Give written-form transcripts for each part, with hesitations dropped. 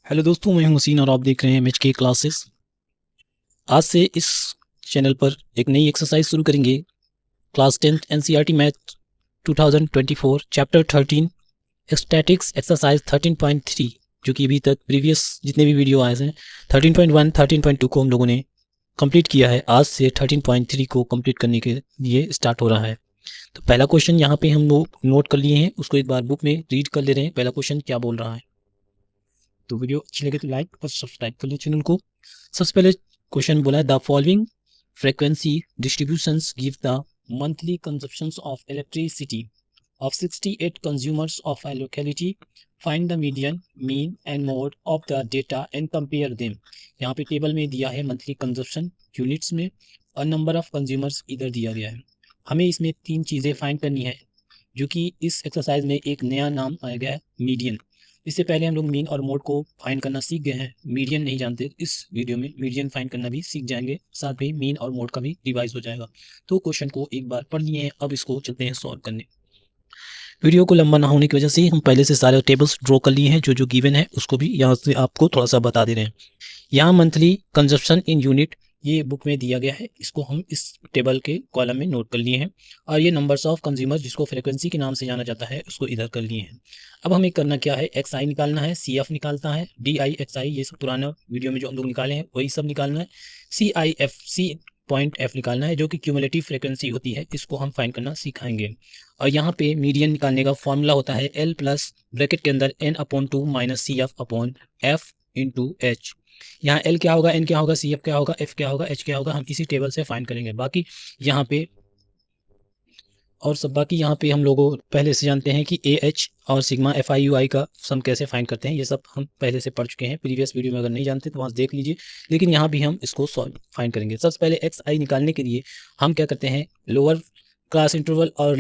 Hello दोस्तों, मैं हूं हसीन और आप देख रहे हैं MHK क्लासेस। आज से इस चैनल पर एक नई एक्सरसाइज शुरू करेंगे। Class 10th NCERT math 2024 chapter 13 statics exercise 13.3, जो कि अभी तक प्रीवियस जितने भी वीडियो आए हैं 13.1 13.2 को हम लोगों ने कंप्लीट किया है। आज से 13.3 को कंप्लीट करने के लिए स्टार्ट हो रहा है। तो पहला क्वेश्चन यहाँ पे हम लोग नोट कर लिए हैं, उसको एक बार बुक में रीड कर ले रहे हैं। पहला क्वेश्चन क्या बोल रहा है। तो वीडियो अच्छी लगे तो लाइक और सब्सक्राइब कर लो चैनल को। सबसे पहले क्वेश्चन बोला है the following frequency distributions give the monthly consumptions of electricity of 68 consumers of a locality. Find the median, mean and mode of the data and compare them. यहाँ पे table में दिया है मंथली कंजप्शन यूनिट्स में और number of consumers इधर दिया गया है। हमें इसमें तीन चीज़ें फाइंड करनी है, जो कि इस एक्सरसाइज में एक नया नाम आया गया है, मीडियन। इससे पहले हम लोग मीन और मोड को फाइंड करना सीख गए हैं, मीडियन नहीं जानते। इस वीडियो में मीडियन फाइंड करना भी सीख जाएंगे, साथ में मीन और मोड का भी रिवाइज हो जाएगा। तो क्वेश्चन को एक बार पढ़ लिए हैं, अब इसको चलते हैं सॉल्व करने। वीडियो को लंबा ना होने की वजह से हम पहले से सारे टेबल्स ड्रॉ कर लिए हैं, जो जो गिवन है उसको भी यहाँ से आपको थोड़ा सा बता दे रहे हैं। यहाँ मंथली कंजप्शन इन यूनिट ये बुक में दिया गया है, इसको हम इस टेबल के कॉलम में नोट कर लिए हैं। और ये नंबर्स ऑफ कंज्यूमर जिसको फ्रीक्वेंसी के नाम से जाना जाता है उसको इधर कर लिए हैं। अब हमें करना क्या है, XI निकालना है, CF निकालना है, DI XI ये सब पुराना वीडियो में जो हम लोग निकाले हैं वही सब निकालना है, CIF C.F निकालना है, जो कि क्यूमुलेटिव फ्रीक्वेंसी होती है, इसको हम फाइंड करना सिखाएंगे। और यहाँ पे मीडियन निकालने का फॉर्मूला होता है L प्लस ब्रैकेट के अंदर N/2 minus CF/F into H। यहाँ L क्या होगा, N क्या होगा, CF क्या होगा, F क्या होगा, H क्या होगा, हम इसी टेबल से फाइंड करेंगे। बाकी यहाँ पे यहाँ पे हम लोगों पहले से जानते हैं कि AH और सिग्मा FI/UI का सम कैसे फाइंड करते हैं, ये सब हम पहले से पढ़ चुके हैं प्रीवियस वीडियो में। अगर नहीं जानते तो वहाँ देख लीजिए, लेकिन यहाँ भी हम इसको फाइंड करेंगे। सबसे पहले XI निकालने के लिए हम क्या करते हैं, लोअर क्लास इंटरवल और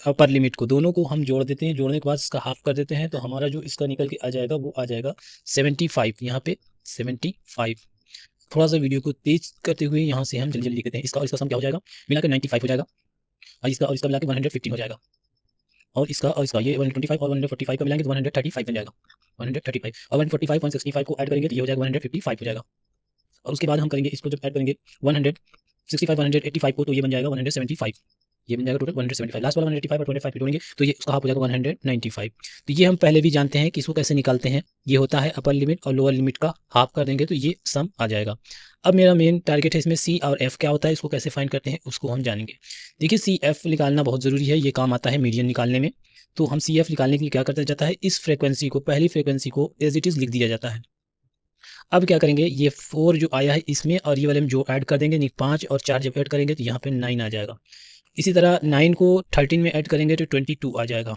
अपर लिमिट को दोनों को हम जोड़ देते हैं। जोड़ने के बाद इसका हाफ कर देते हैं, तो हमारा जो इसका निकल के आ जाएगा वो आ जाएगा 75। यहाँ पे 75। थोड़ा सा वीडियो को तेज करते हुए यहाँ से हम जल्दी जल्दी लिखते हैं। इसका सम क्या हो जाएगा, मिला के 95 हो जाएगा, और इसका मिला के 115 हो जाएगा, और इसका ये 125 और 145 का मिलाएंगे तो 135 बन जाएगा। 135 और 145.65 को ऐड करेंगे तो ये हो जाएगा 155 हो जाएगा। और उसके बाद हम करेंगे इसको, जब ऐड करेंगे 165 185 को, तो ये बन जाएगा 175। ये बन जाएगा टोटल 175। लास्ट वाला 185 और 25 जोड़ेंगे तो ये उसका हाफ हो जाएगा 195। तो ये हम पहले भी जानते हैं कि इसको कैसे निकालते हैं। ये होता है अपर लिमिट और लोअर लिमिट का हाफ कर देंगे तो ये सम आ जाएगा। अब मेरा मेन टारगेट है इसमें C और F क्या होता है, इसको कैसे फाइंड करते हैं उसको हम जानेंगे। देखिए CF निकालना बहुत ज़रूरी है, ये काम आता है मीडियन निकालने में। तो हम CF निकालने के लिए क्या करता जाता है, इस फ्रीक्वेंसी को, पहली फ्रीक्वेंसी को एज इट इज़ लिख दिया जाता है। अब क्या करेंगे, ये 4 जो आया है इसमें और ये वाले में जो ऐड कर देंगे, नहीं 5 और 4 जब ऐड करेंगे तो यहाँ पे 9 आ जाएगा। इसी तरह 9 को 13 में ऐड करेंगे तो 22 आ जाएगा।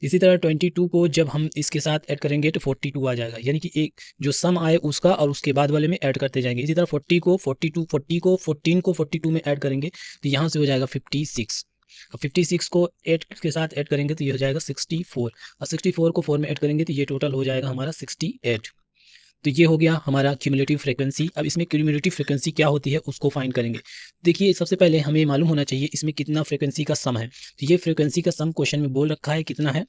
इसी तरह 22 को जब हम इसके साथ ऐड करेंगे तो 42 आ जाएगा। यानी कि एक जो सम आए उसका और उसके बाद वाले में ऐड करते जाएंगे। इसी तरह 40 को 42 40 को 14 को 42 में ऐड करेंगे तो यहाँ से हो जाएगा 56। और 56 को 8 के साथ ऐड करेंगे तो ये हो जाएगा 64, और 64 को 4 में ऐड करेंगे तो ये टोटल हो जाएगा हमारा 68। तो ये हो गया हमारा क्यूमुलेटिव फ्रीक्वेंसी। अब इसमें क्यूमुलेटिव फ्रीक्वेंसी क्या होती है उसको फाइंड करेंगे। देखिए सबसे पहले हमें मालूम होना चाहिए इसमें कितना फ्रीक्वेंसी का सम है। तो ये फ्रीक्वेंसी का सम क्वेश्चन में बोल रखा है कितना है,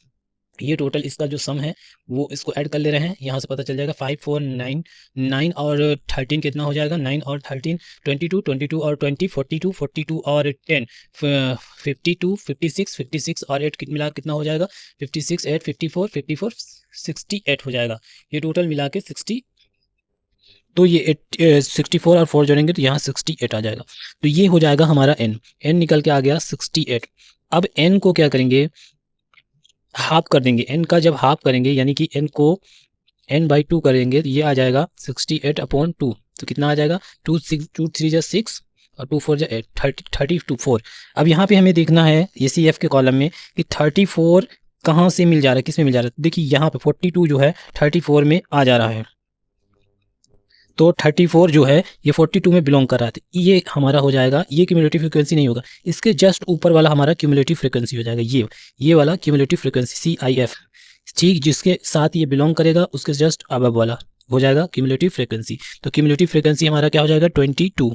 ये टोटल इसका जो सम है वो इसको ऐड कर ले रहे हैं। यहाँ से पता चल जाएगा 5 4 9 9 और 13 कितना हो जाएगा, 9 और 13 22 22 और 20 42 42 और 10 52 56 56 और 8 मिला कितना हो जाएगा, 56 8 54 54 68 हो जाएगा। ये टोटल मिला के 60। तो ये 64 और 4 जोड़ेंगे तो यहाँ 68 आ जाएगा। तो ये हो जाएगा हमारा n निकल के आ गया 68। अब n को क्या करेंगे, हाफ कर देंगे। n का जब हाफ करेंगे यानी कि n को n/2 करेंगे तो ये आ जाएगा 68/2। तो कितना आ जाएगा, 2 3 6 और 2 4 8 32 अब यहाँ पे हमें देखना है ये CF के कॉलम में कि 34 कहाँ से मिल जा रहा है, किस में मिल जा रहा है। देखिए यहाँ पे 42 जो है 34 में आ जा रहा है, तो 34 जो है ये 42 में बिलोंग कर रहा है। ये हमारा हो जाएगा, ये क्यूमुलेटिव फ्रीक्वेंसी नहीं होगा, इसके जस्ट ऊपर वाला हमारा क्यूमुलेटिव फ्रीक्वेंसी हो जाएगा। ये वाला क्यूमुलेटिव फ्रीक्वेंसी CIF, ठीक जिसके साथ ये बिलोंग करेगा उसके जस्ट अबव वाला हो जाएगा क्यूमुलेटिव फ्रीक्वेंसी। तो क्यूमुलेटिव फ्रीक्वेंसी हमारा क्या हो जाएगा 22।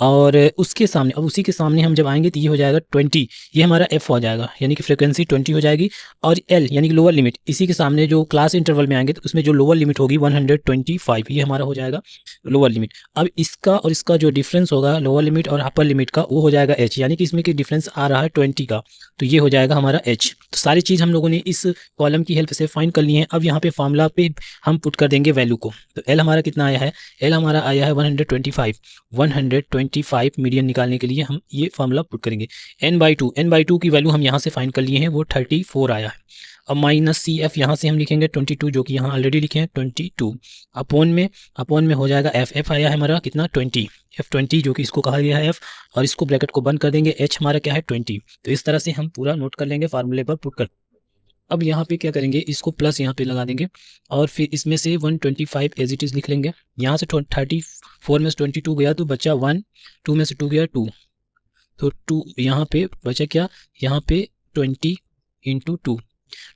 और उसके सामने, अब उसी के सामने हम जब आएंगे तो ये हो जाएगा 20, ये हमारा एफ हो जाएगा, यानी कि फ्रिक्वेंसी 20 हो जाएगी। और एल यानी कि लोअर लिमिट, इसी के सामने जो क्लास इंटरवल में आएंगे तो उसमें जो लोअर लिमिट होगी 125, ये हमारा हो जाएगा लोअर लिमिट। अब इसका और इसका जो डिफरेंस होगा लोअर लिमिट और अपर लिमिट का, वो हो जाएगा एच, यानी कि इसमें कि डिफरेंस आ रहा है 20 का, तो ये हो जाएगा हमारा एच। तो सारी चीज़ हम लोगों ने इस कॉलम की हेल्प से फाइंड कर ली है। अब यहाँ पे फार्मूला पे हम पुट कर देंगे वैल्यू को। तो एल हमारा कितना आया है, एल हमारा आया है 125 मीडियन निकालने के लिए हम ये फार्मूला पुट करेंगे। n/2 की वैल्यू हम यहाँ से फाइंड कर लिए हैं, वो 34 आया है। अब माइनस सी एफ यहाँ से हम लिखेंगे 22, जो कि यहाँ ऑलरेडी लिखे हैं 22, अपॉन में हो जाएगा एफ आया है हमारा कितना 20, F20 जो कि इसको कहा गया है एफ, और इसको ब्रैकेट को बंद कर देंगे, एच हमारा क्या है 20। तो इस तरह से हम पूरा नोट कर लेंगे, फार्मूले पर पुट कर। अब यहाँ पे क्या करेंगे, इसको प्लस यहाँ पे लगा देंगे और फिर इसमें से 125 एज इट इज़ लिख लेंगे। यहाँ से 34 में से 22 गया तो बचा 1, 2 में से 2 गया 2, तो 2 यहाँ पे बचा क्या, यहाँ पे 20 इंटू 2,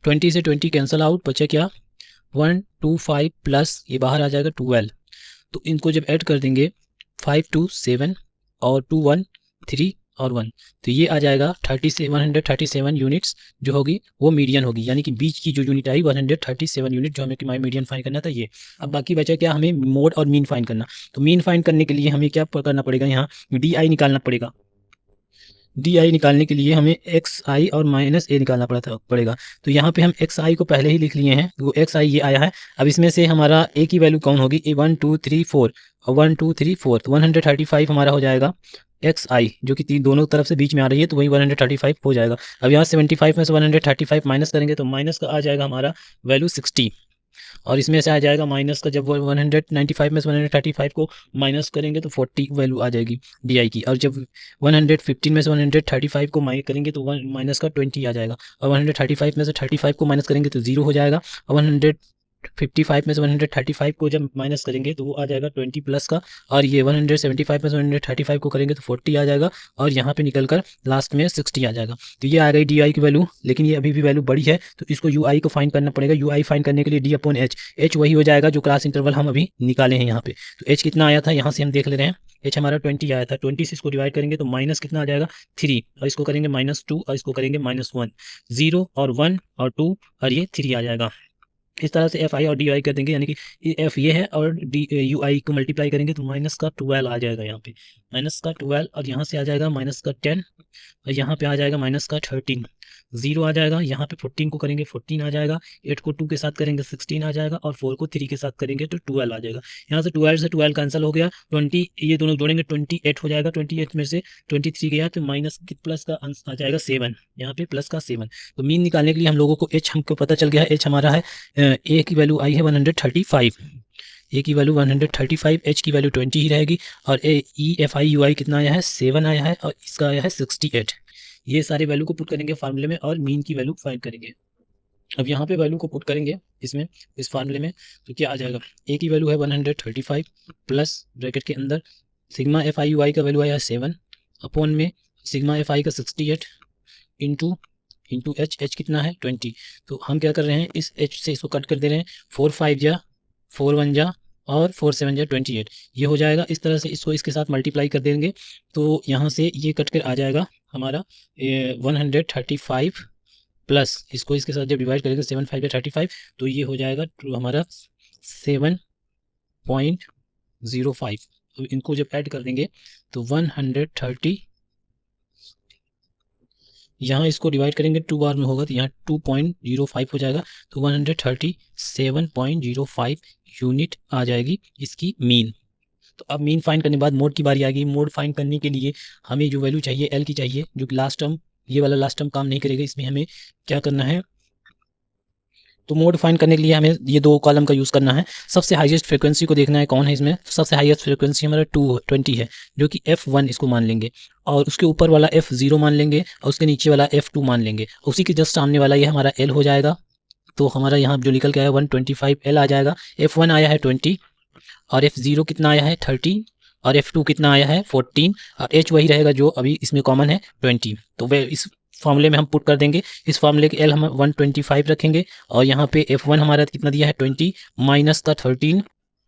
20 से 20 कैंसल आउट, बचा क्या 125 प्लस ये बाहर आ जाएगा 12। तो इनको जब ऐड कर देंगे 5 2 7 और 2 1 3 और 1, तो ये आ जाएगा 137 यूनिट्स जो होगी वो मीडियन होगी, यानी कि बीच की जो यूनिट आई 137 यूनिट जो हमें कि मीडियन फाइंड करना था ये। अब बाकी बचा क्या, हमें मोड और मीन फाइंड करना। तो मीन फाइंड करने के लिए हमें क्या करना पड़ेगा, यहाँ डी आई निकालना पड़ेगा। डी आई निकालने के लिए हमें एक्स आई और माइनस ए निकालना पड़ेगा। तो यहाँ पे हम एक्स आई को पहले ही लिख लिए हैं, वो एक्स आई ये आया है। अब इसमें से हमारा ए की वैल्यू कौन होगी, ए 1 2 3 4 और 1 2 3 4, तो 135 हमारा हो जाएगा एक्स आई, जो कि दोनों तरफ से बीच में आ रही है, तो वही 135 हो जाएगा। अब यहाँ 75 में से 135 माइनस करेंगे तो माइनस का आ जाएगा हमारा वैल्यू 60, और इसमें से आ जाएगा माइनस का, जब 195 में से 135 को माइनस करेंगे तो 40 वैल्यू आ जाएगी डी आई की। और जब 115 में से 135 को माइनस करेंगे तो माइनस का 20 आ जाएगा, और 135 में से 35 को माइनस करेंगे तो 0 हो जाएगा, और 155 में से 135 को जब माइनस करेंगे तो वो आ जाएगा 20 प्लस का, और ये 175 में से 135 को करेंगे तो 40 आ जाएगा, और यहाँ पे निकल कर लास्ट में 60 आ जाएगा। तो ये आ गई डी आई की वैल्यू, लेकिन ये अभी भी वैल्यू बड़ी है, तो इसको यू आई को फाइंड करना पड़ेगा। यू आई फाइंड करने के लिए डी अपॉन एच, एच वही हो जाएगा जो क्लास इंटरवल हम अभी निकाले हैं यहाँ पे। तो एच कितना आया था, यहाँ से हम देख ले रहे हैं, एच हमारा 20 आया था, 20 से इसको डिवाइड करेंगे तो माइनस कितना आ जाएगा 3, और इसको करेंगे -2 और इसको करेंगे -1, 0 और 1 और 2 और ये 3 आ जाएगा। इस तरह से एफ आई और डी आई कर देंगे, यानी कि एफ ये है और डी यू आई को मल्टीप्लाई करेंगे तो माइनस का 12 आ जाएगा, यहाँ पे माइनस का 12, और यहाँ से आ जाएगा माइनस का 10, और यहाँ पे आ जाएगा माइनस का 13, 0 आ जाएगा, यहाँ पे 14 को करेंगे 14 आ जाएगा, 8 को 2 के साथ करेंगे 16 आ जाएगा, और 4 को 3 के साथ करेंगे तो 12 आ जाएगा। यहाँ से 12 से 12 कैंसिल हो गया, 20 ये दोनों जोड़ेंगे 28 हो जाएगा, 28 में से 23 गया तो माइनस प्लस का आंसर आ जाएगा 7, यहाँ पे प्लस का 7। तो मीन निकालने के लिए हम लोगों को एच हमको पता चल गया है, एच हमारा है, ए की वैल्यू आई है 135, ए की वैल्यू 135, एच की वैल्यू 20 ही रहेगी, और ए ई एफ आई यू आई कितना आया है 7 आया है, और इसका आया है 68। ये सारे वैल्यू को पुट करेंगे फार्मूले में और मीन की वैल्यू फाइंड करेंगे। अब यहाँ पे वैल्यू को पुट करेंगे इसमें, इस फार्मूले में, तो क्या आ जाएगा, ए की वैल्यू है 135 प्लस ब्रैकेट के अंदर सिग्मा एफ आई यू आई का वैल्यू आया है 7, अपॉन में सिग्मा एफ आई का 68 इंटू एच, एच कितना है 20। तो हम क्या कर रहे हैं, इस एच से इसको कट कर दे रहे हैं, 4 5 जा 4 1 जा और 4 7 जा 28, ये हो जाएगा। इस तरह से इसको इसके साथ मल्टीप्लाई कर देंगे तो यहाँ से ये कट कर आ जाएगा हमारा 135 प्लस इसको इसके साथ जब डिवाइड करेंगे 7 5 35, तो ये हो जाएगा हमारा 7.05। तो इनको जब ऐड कर देंगे तो 130, यहाँ इसको डिवाइड करेंगे 2 बार में होगा तो यहाँ 2.05 हो जाएगा, तो 137.05 यूनिट आ जाएगी इसकी मीन। तो अब मीन फाइंड करने के बाद मोड की बारी आ गई। मोड फाइंड करने के लिए हमें जो वैल्यू चाहिए एल की चाहिए, जो कि लास्ट टर्म, ये वाला लास्ट टर्म काम नहीं करेगा, इसमें हमें क्या करना है, तो मोड फाइंड करने के लिए हमें ये 2 कॉलम का यूज़ करना है। सबसे हाईएस्ट फ्रीक्वेंसी को देखना है कौन है इसमें, तो सबसे हाईएस्ट फ्रीक्वेंसी हमारा 220 है, जो कि F1 इसको मान लेंगे, और उसके ऊपर वाला F0 मान लेंगे, और उसके नीचे वाला F2 मान लेंगे, उसी के जस्ट सामने वाला ये हमारा L हो जाएगा। तो हमारा यहाँ जो निकल के आया 125 L आ जाएगा। F1 आया है 20, और F0 कितना आया है 30, और F2 कितना आया है 14, और H वही रहेगा जो अभी इसमें कॉमन है 20। तो वे इस फॉर्मूले में हम पुट कर देंगे। इस फॉर्मूले के L हम 125 रखेंगे, और यहाँ पे F1 हमारा कितना दिया है 20 माइनस का 13,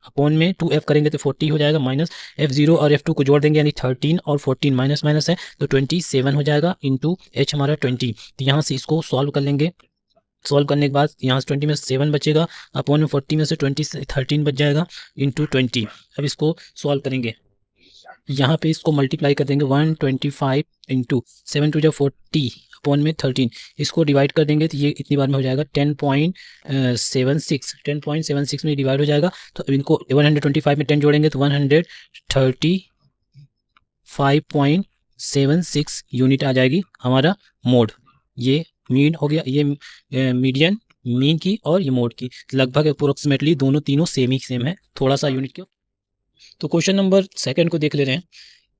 अपॉन में 2f करेंगे तो 40 हो जाएगा, माइनस f0 और f2 को जोड़ देंगे यानी 13 और 14 माइनस माइनस है तो 27 हो जाएगा, इंटू h हमारा 20। तो यहाँ से इसको सॉल्व कर लेंगे। सॉल्व करने के बाद यहाँ से 20 में से 7 बचेगा, अपॉन में 40 में से 13 बच जाएगा, इंटू 20। अब इसको सॉल्व करेंगे, यहाँ पे इसको मल्टीप्लाई कर देंगे 125 इंटू 7 टू जो 40 अपॉन में 13, इसको डिवाइड कर देंगे तो ये इतनी बार में हो जाएगा 10.76 में डिवाइड हो जाएगा। तो अब इनको 125 में 10 जोड़ेंगे तो 135.76 यूनिट आ जाएगी हमारा मोड। ये मीन हो गया, ये मीडियन मीन की और ये मोड की, लगभग अप्रोक्सीमेटली दोनों तीनों सेम है, थोड़ा सा यूनिट के। तो क्वेश्चन नंबर सेकंड को देख ले रहे हैं।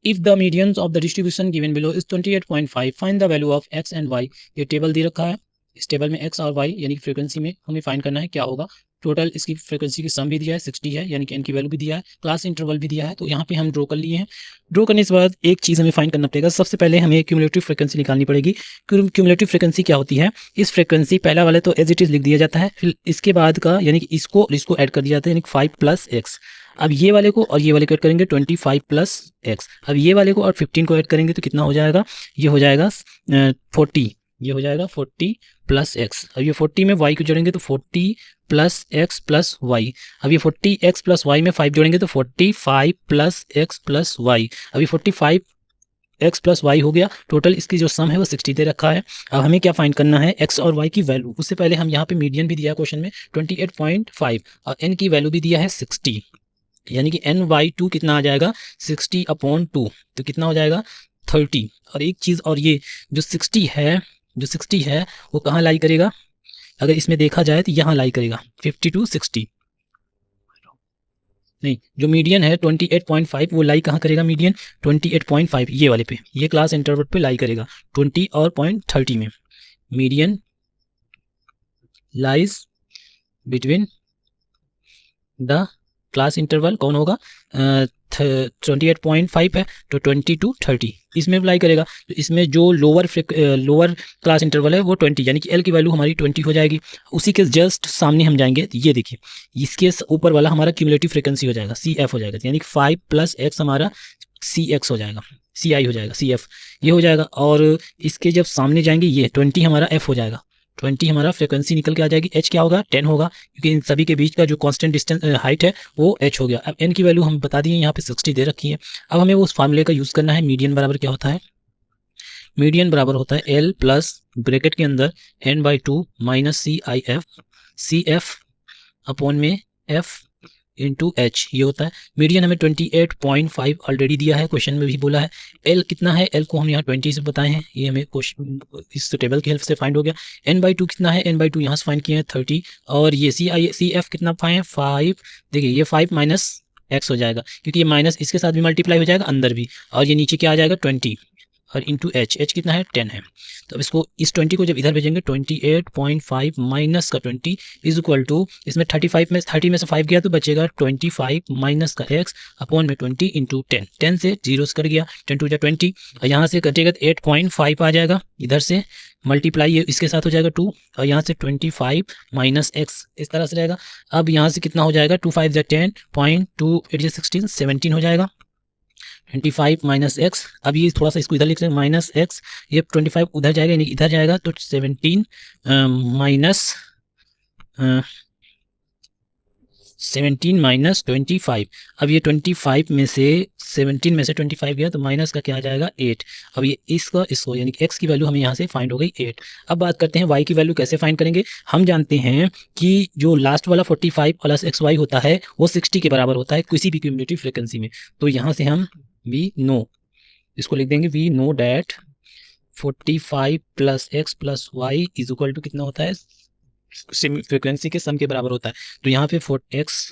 If the medians of the distribution given below is 28.5 find the value of x and y. ये टेबल दे रखा है, इस टेबल में एक्स और वाई यानी कि फ्रीक्वेंसी में हमें फाइंड करना है क्या होगा। टोटल इसकी फ्रीक्वेंसी की सम भी दिया है 60 है, यानी कि एन की वैल्यू भी दिया है, क्लास इंटरवल भी दिया है। तो यहाँ पे हम ड्रॉ कर लिए हैं। ड्रॉ करने के बाद एक चीज़ हमें फाइंड करना पड़ेगा। सबसे पहले हमें क्यूमुलेटिव फ्रीक्वेंसी निकालनी पड़ेगी। क्यूमुलेटिव फ्रीक्वेंसी क्या होती है, इस फ्रीक्वेंसी पहला वाले तो एज इट इज़ लिख दिया जाता है, फिर इसके बाद का यानी कि इसको ऐड कर दिया जाता है, यानी 5 + x। अब ये वाले को और ये वाले को ऐड करेंगे 25 + x। अब ये वाले को और 15 को ऐड करेंगे तो कितना हो जाएगा, ये हो जाएगा 40, ये हो जाएगा 40 + x। अब ये 40 में y को जोड़ेंगे तो 40 + x + y। अब ये 40x + y में 5 जोड़ेंगे तो 45 + x + y। अब ये 45x + y हो गया। टोटल इसकी जो सम है वो 60 दे रखा है। अब हमें क्या फाइंड करना है, x और y की वैल्यू। उससे पहले हम यहाँ पे मीडियन भी दिया है क्वेश्चन में 28.5 और n की वैल्यू भी दिया है 60, यानी कि n/2 कितना आ जाएगा 60/2, तो कितना हो जाएगा 30। और एक चीज़ और, ये जो 60 है वो कहाँ लाई करेगा, अगर इसमें देखा जाए तो यहाँ लाई करेगा 50 to 60 नहीं, जो मीडियन है 28.5 वो लाई कहाँ करेगा, मीडियन 28.5 ये वाले पे, ये क्लास इंटरवल पे लाई करेगा 20 और 0.30 में। Median lies between the class interval कौन होगा 28.5 है तो 20 to 30 इसमें अप्लाई करेगा। तो इसमें जो लोअर क्लास इंटरवल है वो 20, यानी कि एल की वैल्यू हमारी 20 हो जाएगी। उसी के जस्ट सामने हम जाएंगे, ये देखिए इसके ऊपर वाला हमारा क्यूमुलेटिव फ्रीक्वेंसी हो जाएगा CF हो जाएगा, यानी कि 5 + x हमारा CX हो जाएगा, CI हो जाएगा, CF ये हो जाएगा। और इसके जब सामने जाएंगे ये 20 हमारा F हो जाएगा, 20 हमारा फ्रीक्वेंसी निकल के आ जाएगी। h क्या होगा 10 होगा, क्योंकि इन सभी के बीच का जो कांस्टेंट डिस्टेंस हाइट है वो h हो गया। अब n की वैल्यू हम बता दिए, यहाँ पे 60 दे रखी है। अब हमें उस फार्मूले का यूज़ करना है। मीडियन बराबर क्या होता है, मीडियन बराबर होता है L प्लस ब्रैकेट के अंदर n/2 माइनस CF अपॉन में F इंटू H, ये होता है मीडियन। हमें 28.5 ऑलरेडी दिया है, क्वेश्चन में भी बोला है। L कितना है, L को हम यहाँ 20 से बताए हैं, ये हमें क्वेश्चन इस टेबल की हेल्प से फाइंड हो गया। n/2 कितना है, n/2 यहाँ से फाइंड किए हैं 30, और ये CF कितना पाए हैं 5। देखिए ये 5 - x हो जाएगा, क्योंकि ये माइनस इसके साथ भी मल्टीप्लाई हो जाएगा अंदर भी, और ये नीचे क्या आ जाएगा 20 और इंटू H कितना है 10 है। तो अब इसको इस 20 को जब इधर भेजेंगे 28.5 माइनस का 20 इज इक्वल टू, इसमें 30 में से 5 गया तो बचेगा 25 माइनस का x अपॉन में 20 इंटू 10, 10 से 0 से कट गया, 10 टू 20 और यहाँ से कटेगा तो 8.5 आ जाएगा, इधर से मल्टीप्लाई ये इसके साथ हो जाएगा 2 और यहाँ से 25 माइनस x इस तरह से रहेगा। अब यहाँ से कितना हो जाएगा 2 5 10 0.2 8 16 17 हो जाएगा, 25 माइनस एक्स। अब ये थोड़ा सा इसको इधर लिख रहे हैं माइनस एक्स, ये 25 उधर जाएगा यानी इधर जाएगा तो 17 माइनस 25। अब ये 25 में से 17 में से 25 गया तो माइनस का क्या आ जाएगा 8। अब ये इसको यानी कि x की वैल्यू हमें यहाँ से फाइंड हो गई 8। अब बात करते हैं y की वैल्यू कैसे फाइंड करेंगे। हम जानते हैं कि जो लास्ट वाला 45 प्लस XY होता है वो 60 के बराबर होता है किसी भी क्यूमुलेटिव फ्रीक्वेंसी में। तो यहाँ से हम वी नो, इसको लिख देंगे we know that 45 + x + y is equal to कितना होता है फ्रीक्वेंसी के सम के बराबर होता है। तो यहाँ पे x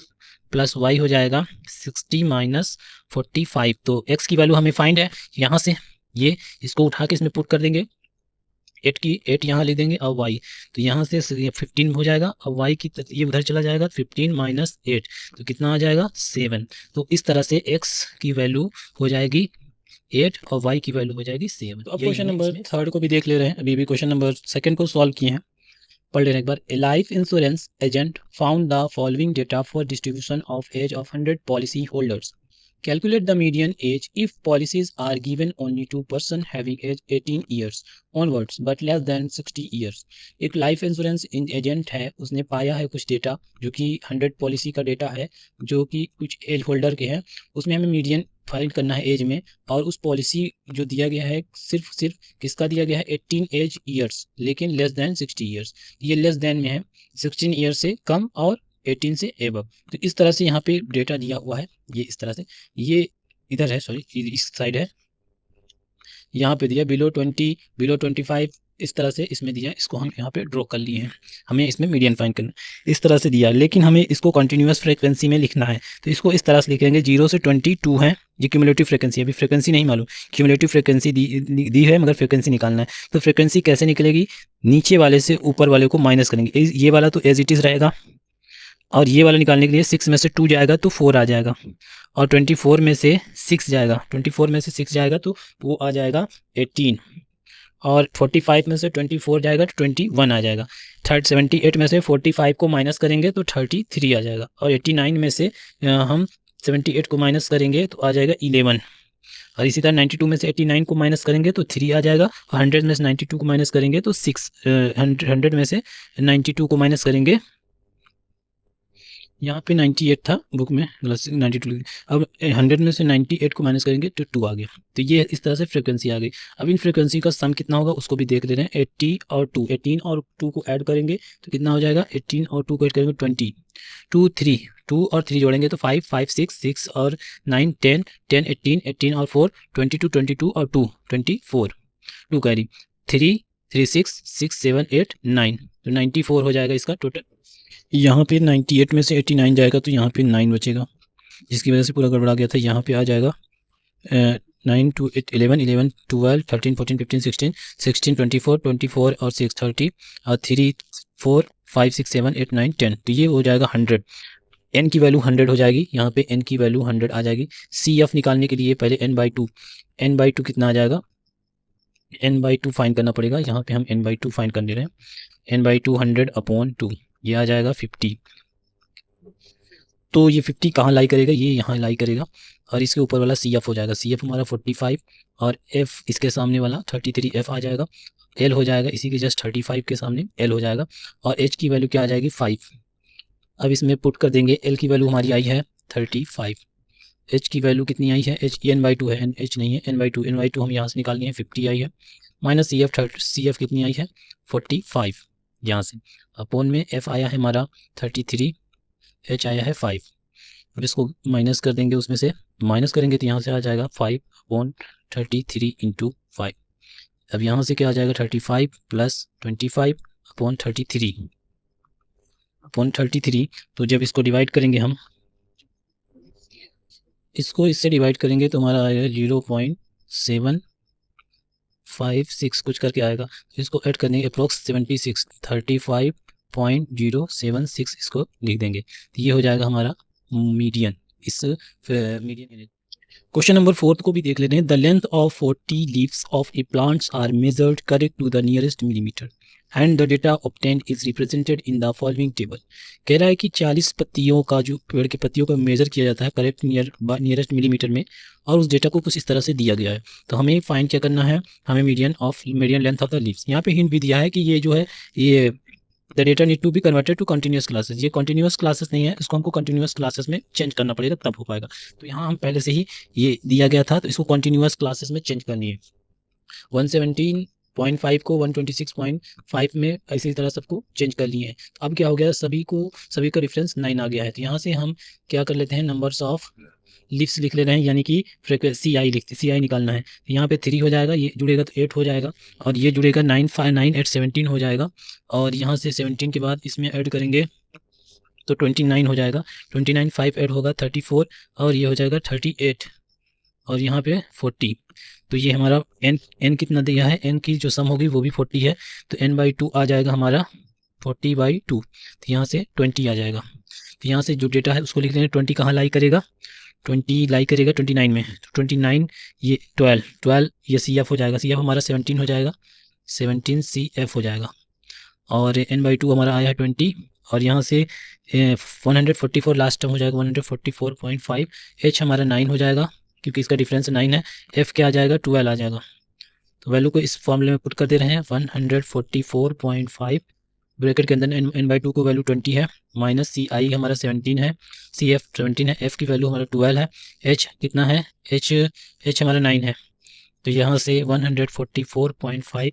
+ y हो जाएगा 60 माइनस 45। तो x की वैल्यू हमें फाइंड है, यहाँ से ये इसको उठा के इसमें पुट कर देंगे, 8 यहाँ लिख देंगे और y, तो यहाँ से 15 हो जाएगा और y की ये उधर चला जाएगा 15 माइनस 8 तो कितना आ जाएगा 7। तो इस तरह से x की वैल्यू हो जाएगी 8 और y की वैल्यू हो जाएगी 7। तो अब क्वेश्चन नंबर 3 को भी देख ले रहे हैं। अभी क्वेश्चन नंबर 2 को सॉल्व किए हैं। पढ़ लेना एक बार। A life insurance agent found the following data for distribution of age of 100 policy holders. Calculate the median age if policies are given only to person having age 18 years onwards but less than 60 years। एक life insurance agent है, उसने पाया है कुछ data जो कि 100 policy का data है जो कि कुछ एज होल्डर के हैं, उसमें हमें मीडियन फाइंड करना है एज में, और उस पॉलिसी जो दिया गया है सिर्फ किसका दिया गया है 18 एज ईयर्स, लेकिन लेस देन 60 ईयर्स। ये लेस देन में है, 16 ईयर से कम और 18 से एबव। तो इस तरह से यहाँ पे डेटा दिया हुआ है, ये इस तरह से, ये इधर है, सॉरी इस साइड है, यहाँ पे दिया बिलो 20 बिलो 25, इस तरह से इसमें दिया, इसको हम यहाँ पे ड्रॉ कर लिए हैं। हमें इसमें मीडियन फाइंड करना, इस तरह से दिया, लेकिन हमें इसको कंटिन्यूअस फ्रीक्वेंसी में लिखना है, तो इसको इस तरह से लिखेंगे 0 से 22 है, ये क्यूमुलेटिव फ्रीक्वेंसी, अभी फ्रीक्वेंसी नहीं मालूम, क्यूमुलेटिव फ्रीक्वेंसी दी है मगर फ्रीक्वेंसी निकालना है। तो फ्रीक्वेंसी कैसे निकलेगी, नीचे वाले से ऊपर वाले को माइनस करेंगे, ये वाला तो एज इट इज़ रहेगा, और ये वाला निकालने के लिए 6 में से 2 जाएगा तो 4 आ जाएगा, और 24 में से 6 जाएगा, 24 में से 6 जाएगा तो वो आ जाएगा 18, और 45 में से 24 जाएगा तो 21 आ जाएगा। 78 में से 45 को माइनस करेंगे तो 33 आ जाएगा, और 89 में से हम 78 को माइनस करेंगे तो आ जाएगा 11, और इसी तरह 92 में से 89 को माइनस करेंगे तो 3 आ जाएगा, और 100 में से 92 को माइनस करेंगे तो 6, 100 में से 92 को माइनस करेंगे, यहाँ पे 98 था बुक में, 92, अब 100 में से 98 को माइनस करेंगे तो 2 आ गया। तो ये इस तरह से फ्रीक्वेंसी आ गई। अब इन फ्रीक्वेंसी का सम कितना होगा उसको भी देख ले रहे हैं। 80 और 2, 18 और 2 को ऐड करेंगे तो कितना हो जाएगा, 18 और 2 को ऐड करेंगे 20, 2 3, 2 और 3 जोड़ेंगे तो 5, 5 6 और 9 10, 10 18, 18 और 4 22, 22 और 2 24, 2 कैरी, 3 3 6 6 7 8 9, तो 94 हो जाएगा इसका टोटल। यहाँ पे 98 में से 89 जाएगा तो यहाँ पे 9 बचेगा, जिसकी वजह से पूरा गड़बड़ा गया था। यहाँ पे आ जाएगा 9 2 8 11 11 12 13 14 15 16 16 24 24 और 6 30 और 3 4 5 6 7 8 9 10, तो ये हो जाएगा 100। n की वैल्यू 100 हो जाएगी, यहाँ पे n की वैल्यू 100 आ जाएगी। CF निकालने के लिए पहले n/2 कितना आ जाएगा, n/2 फाइंड करना पड़ेगा। यहाँ पे हम n/2 फाइंड कर ले रहे हैं, n/2 100/2, ये आ जाएगा 50। तो ये 50 कहाँ लाई करेगा, ये यहाँ लाई करेगा, और इसके ऊपर वाला CF हो जाएगा, CF हमारा 45, और F इसके सामने वाला 33F आ जाएगा, L हो जाएगा इसी के जस्ट 35 के सामने L हो जाएगा, और H की वैल्यू क्या आ जाएगी 5। अब इसमें पुट कर देंगे, L की वैल्यू हमारी आई है 35, H की वैल्यू कितनी आई है, H n/2 है, H नहीं है, n/2 हम यहाँ से निकाल लिए 50 आई है, माइनस CF कितनी आई है 45 यहाँ से, अपोन में F आया है हमारा 33, H आया है 5। अब इसको माइनस कर देंगे, उसमें से माइनस करेंगे तो यहाँ से आ जाएगा 5/33 × 5। अब यहाँ से क्या आ जाएगा 35 + 25/33 तो जब इसको डिवाइड करेंगे हम, इसको इससे डिवाइड करेंगे तो हमारा आएगा 0.756 कुछ करके आएगा। इसको ऐड करने अप्रोक्स 76, 35.076 इसको लिख देंगे, तो ये हो जाएगा हमारा मीडियन। इस मीडियन क्वेश्चन नंबर 4 को भी देख लेते हैं। The length of 40 leaves of a plants are measured correct to the nearest millimetre and the data obtained is represented in the following table. कह रहा है कि 40 पत्तियों का, जो पेड़ के पत्तियों का मेजर किया जाता है करेक्ट नियरेस्ट मिलीमीटर में, और उस डेटा को कुछ इस तरह से दिया गया है। तो हमें फाइंड क्या करना है, हमें median length of the leaves. यहाँ पे हिंट भी दिया है कि ये जो है ये the data need to be converted to continuous classes. ये कंटिन्यूअस क्लासेस नहीं है, इसको हमको कंटिन्यूअस क्लासेस में चेंज करना पड़ेगा तब हो पाएगा। तो यहाँ हम पहले से ही ये दिया गया था, तो इसको कंटिन्यूअस क्लासेस में चेंज करनी है। 117.5 को 126.5 में इसी तरह सबको चेंज कर लिए हैं। तो अब क्या हो गया, सभी का रेफरेंस 9 आ गया है। तो यहाँ से हम क्या कर लेते हैं, नंबर्स ऑफ लीव्स लिख ले रहे हैं, यानी कि फ्रीक्वेंसी CI निकालना है। तो यहाँ पे 3 हो जाएगा, ये जुड़ेगा तो 8 हो जाएगा, और ये जुड़ेगा 9 5 9 8 17 हो जाएगा, और यहाँ से 17 के बाद इसमें ऐड करेंगे तो 29 हो जाएगा, 29 5 ऐड होगा 34, और ये हो जाएगा 38, और यहाँ पे 40। तो ये हमारा n कितना दिया है, n की जो सम होगी वो भी 40 है, तो n/2 आ जाएगा हमारा 40/2, तो यहाँ से 20 आ जाएगा। तो यहाँ से जो डेटा है उसको लिख लेंगे। 20 कहाँ लाई करेगा, 20 लाई करेगा 29 में, तो 29 ये 12 ये CF हो जाएगा, CF हमारा 17 हो जाएगा, 17 CF हो जाएगा, और n/2 हमारा आया है 20 और यहाँ से 144 लास्ट टर्म हो जाएगा 144.5। h हमारा 9 हो जाएगा क्योंकि इसका डिफरेंस 9 है। f क्या आ जाएगा 12 आ जाएगा। तो वैल्यू को इस फॉर्मूले में पुट कर दे रहे हैं 144.5 ब्रैकेट के अंदर n/2 को वैल्यू 20 है माइनस ci हमारा 17 है, cf 17 है, f की वैल्यू हमारा 12 है, h कितना है h हमारा 9 है। तो यहाँ से 144.5